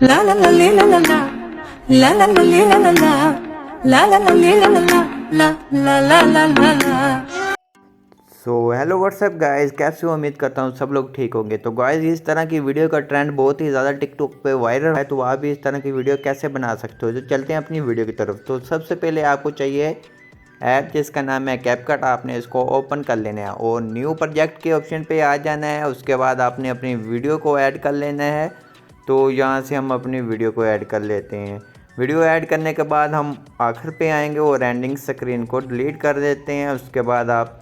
La la la li la la la la la la li la la la la la la li la la la la la la la la। So hello WhatsApp guys, कैसे हो? उम्मीद करता हूँ सब लोग ठीक होंगे। तो गाइस, इस तरह की वीडियो का ट्रेंड बहुत ही ज़्यादा टिकटॉक पे वायरल है। तो आप भी इस तरह की वीडियो कैसे बना सकते हो? तो चलते हैं अपनी वीडियो की तरफ। तो सबसे पहले आपको चाहिए ऐप जिसका नाम है कैपकट। आपने इसको ओपन कर लेना है और न्यू प्रोजेक्ट के ऑप्शन पे आ जाना है। उसके बाद आपने अपनी वीडियो को ऐड कर लेना है। तो यहाँ से हम अपनी वीडियो को ऐड कर लेते हैं। वीडियो ऐड करने के बाद हम आखिर पे आएंगे और एंडिंग स्क्रीन को डिलीट कर देते हैं। उसके बाद आप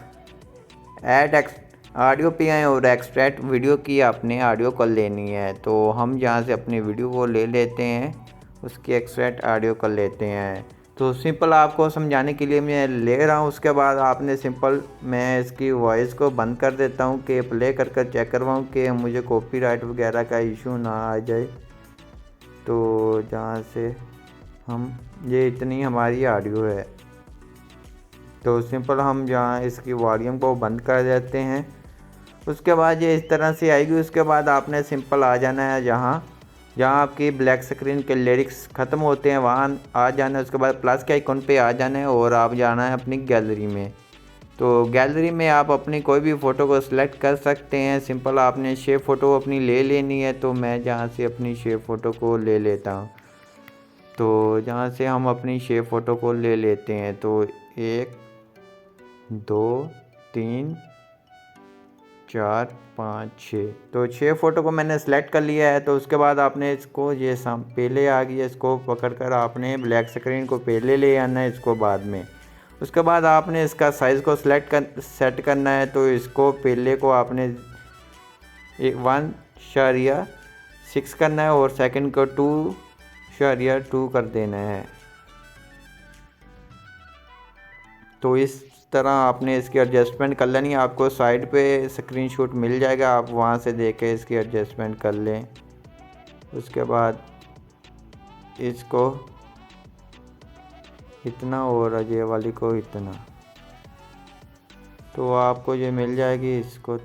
ऐड ऑडियो पे आए और एक्सट्रैक्ट वीडियो की आपने ऑडियो कर लेनी है। तो हम यहाँ से अपनी वीडियो को ले लेते हैं, उसकी एक्सट्रैक्ट ऑडियो कर लेते हैं। तो सिंपल आपको समझाने के लिए मैं ले रहा हूँ। उसके बाद आपने सिंपल मैं इसकी वॉइस को बंद कर देता हूँ कि प्ले कर कर चेक करवाऊँ कि मुझे कॉपीराइट वगैरह का इशू ना आ जाए। तो जहाँ से हम ये इतनी हमारी ऑडियो है। तो सिंपल हम जहाँ इसकी वॉल्यूम को बंद कर देते हैं। उसके बाद ये इस तरह से आएगी। उसके बाद आपने सिंपल आ जाना है जहाँ आपकी ब्लैक स्क्रीन के लिरिक्स ख़त्म होते हैं वहाँ आ जाना है। उसके बाद प्लस के आइकॉन पे आ जाना है और आप जाना है अपनी गैलरी में। तो गैलरी में आप अपनी कोई भी फ़ोटो को सिलेक्ट कर सकते हैं। सिंपल आपने शेप फ़ोटो अपनी ले लेनी है। तो मैं जहाँ से अपनी शेप फ़ोटो को ले लेता हूँ। तो जहाँ से हम अपनी शेप फ़ोटो को ले लेते हैं। तो 1 2 3 4 5 6, तो 6 फ़ोटो को मैंने सेलेक्ट कर लिया है। तो उसके बाद आपने इसको ये पहले आ गया, इसको पकड़कर आपने ब्लैक स्क्रीन को पहले ले आना है, इसको बाद में। उसके बाद आपने इसका साइज़ को सेट करना है। तो इसको पहले को आपने 1.6 करना है और सेकंड को 2.2 कर देना है। तो इस तरह आपने इसकी एडजस्टमेंट कर लेनी है। आपको साइड पे स्क्रीनशॉट मिल जाएगा, आप वहाँ से देख के इसकी एडजस्टमेंट कर लें। उसके बाद इसको इतना और अजय वाली को इतना, तो आपको ये मिल जाएगी। इसको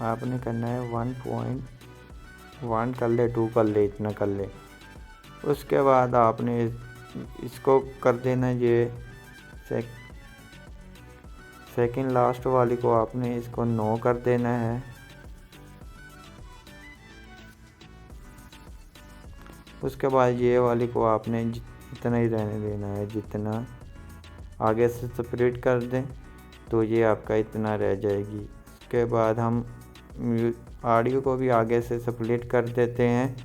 आपने करना है 1.1 कर ले, 2 कर ले, इतना कर ले। उसके बाद आपने इसको कर देना ये सेकंड लास्ट वाली को आपने इसको 9 कर देना है। उसके बाद ये वाली को आपने इतना ही रहने देना है, जितना आगे से सेपरेट कर दें तो ये आपका इतना रह जाएगी। उसके बाद हम ऑडियो को भी आगे से सेपरेट कर देते हैं।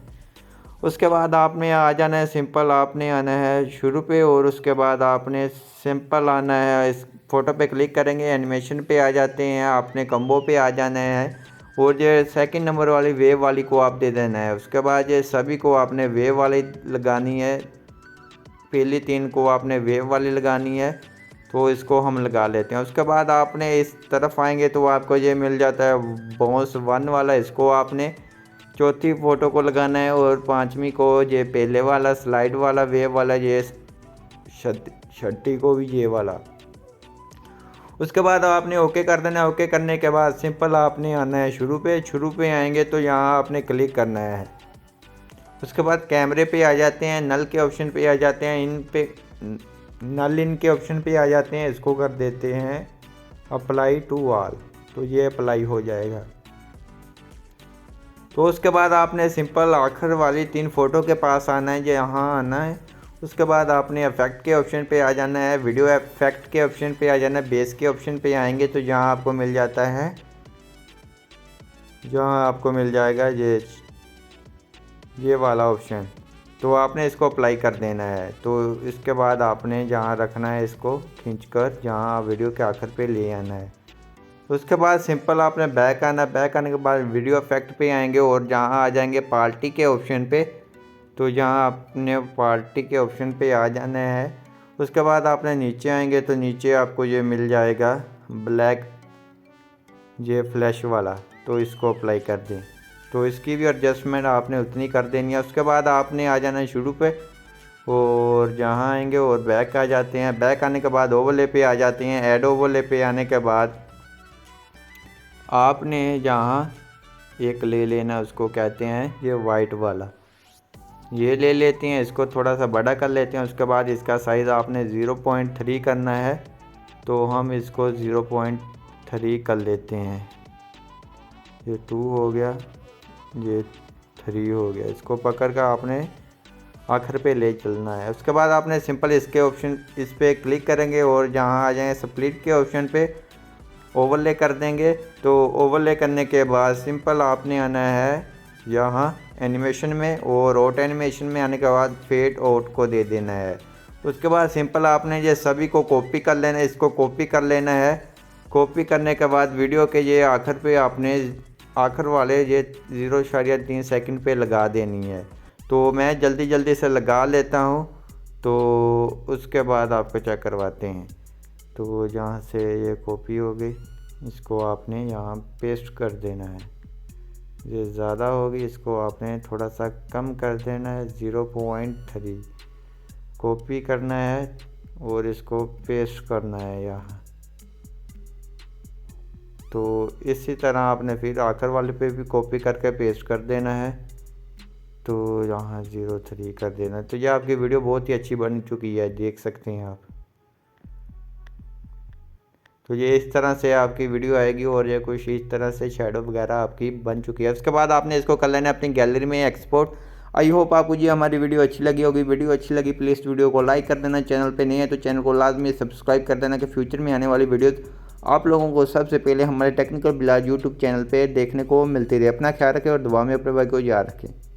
उसके बाद आपने आ जाना है, सिंपल आपने आना है शुरू पे और उसके बाद आपने सिंपल आना है, इस फ़ोटो पे क्लिक करेंगे, एनिमेशन पे आ जाते हैं, आपने कम्बो पे आ जाना है और ये सेकंड नंबर वाली वेव वाली को आप दे देना है। उसके बाद ये सभी को आपने वेव वाली लगानी है, पहली 3 को आपने वेव वाली लगानी है। तो इसको हम लगा लेते हैं। उसके बाद आपने इस तरफ आएंगे तो आपको ये मिल जाता है बाउंस 1 वाला, इसको आपने चौथी फ़ोटो को लगाना है और 5वीं को ये पहले वाला स्लाइड वाला वेव वाला, ये छठी को भी ये वाला। उसके बाद आपने ओके कर देना है। ओके करने के बाद सिंपल आपने आना है शुरू पे आएंगे तो यहाँ आपने क्लिक करना है। उसके बाद कैमरे पे आ जाते हैं, नल के ऑप्शन पे आ जाते हैं, इन के ऑप्शन पे आ जाते हैं। इसको कर देते हैं अप्लाई टू ऑल, तो ये अप्लाई हो जाएगा। तो उसके बाद आपने सिंपल आखिर वाली 3 फ़ोटो के पास आना है, यहाँ आना है। उसके बाद आपने इफेक्ट के ऑप्शन पे आ जाना है, वीडियो इफेक्ट के ऑप्शन पे आ जाना है, बेस के ऑप्शन पे आएंगे तो जहाँ आपको मिल जाता है, जहाँ आपको मिल जाएगा ये वाला ऑप्शन। तो आपने इसको अप्लाई कर देना है। तो इसके बाद आपने जहाँ रखना है इसको खींचकर जहाँ वीडियो के आखिर पे ले आना है। उसके बाद सिंपल आपने बैक आना, बैक आने के बाद वीडियो इफेक्ट पे आएंगे और जहाँ आ जाएंगे पार्टी के ऑप्शन पे। तो जहाँ आपने पार्टी के ऑप्शन पे आ जाना है। उसके बाद आपने नीचे आएंगे तो नीचे आपको ये मिल जाएगा ब्लैक ये फ्लैश वाला, तो इसको अप्लाई कर दें। तो इसकी भी एडजस्टमेंट आपने उतनी कर देनी है। उसके बाद आपने आ जाना है शुरू पे और जहाँ आएंगे और बैक आ जाते हैं। बैक आने के बाद ओवरले पे आ जाते हैं। ऐड ओवरले पे आने के बाद आपने जहाँ एक ले लेना, उसको कहते हैं ये वाइट वाला। ये ले लेते हैं, इसको थोड़ा सा बड़ा कर लेते हैं। उसके बाद इसका साइज़ आपने 0.3 करना है, तो हम इसको 0.3 कर लेते हैं। ये 2 हो गया, ये 3 हो गया। इसको पकड़ कर आपने आखिर पे ले चलना है। उसके बाद आपने सिंपल इसके ऑप्शन इस पर क्लिक करेंगे और जहाँ आ जाएँ स्प्लिट के ऑप्शन पे ओवरले कर देंगे। तो ओवरले करने के बाद सिंपल आपने आना है यहाँ एनिमेशन में, और ऑटो एनिमेशन में आने के बाद फेड आउट को दे देना है। उसके बाद सिंपल आपने ये सभी को कॉपी कर लेना है, इसको कॉपी कर लेना है। कॉपी करने के बाद वीडियो के ये आखिर पे आपने आखिर वाले ये 0.3 सेकंड पे लगा देनी है। तो मैं जल्दी जल्दी से लगा लेता हूँ, तो उसके बाद आपको चेक करवाते हैं। तो जहाँ से ये कॉपी हो गई, इसको आपने यहाँ पेस्ट कर देना है। ये ज़्यादा होगी, इसको आपने थोड़ा सा कम कर देना है, 0.3 कॉपी करना है और इसको पेस्ट करना है यहाँ। तो इसी तरह आपने फिर आखिर वाले पे भी कॉपी करके पेस्ट कर देना है। तो यहाँ 0.3 कर देना। तो ये आपकी वीडियो बहुत ही अच्छी बन चुकी है, देख सकते हैं आप। तो ये इस तरह से आपकी वीडियो आएगी और ये कुछ इस तरह से शैडो वगैरह आपकी बन चुकी है। उसके बाद आपने इसको कर लेना है अपनी गैलरी में एक्सपोर्ट। आई होप आपको जी हमारी वीडियो अच्छी लगी होगी। वीडियो अच्छी लगी प्लीज़ वीडियो को लाइक कर देना। चैनल पे नहीं है तो चैनल को लाजमी सब्सक्राइब कर देना कि फ्यूचर में आने वाली वीडियोज़ आप लोगों को सबसे पहले हमारे टेक्निकल बिलाज यूट्यूब चैनल पर देखने को मिलती रहे। अपना ख्याल रखें और दुआ में अपने भाई को याद रखें।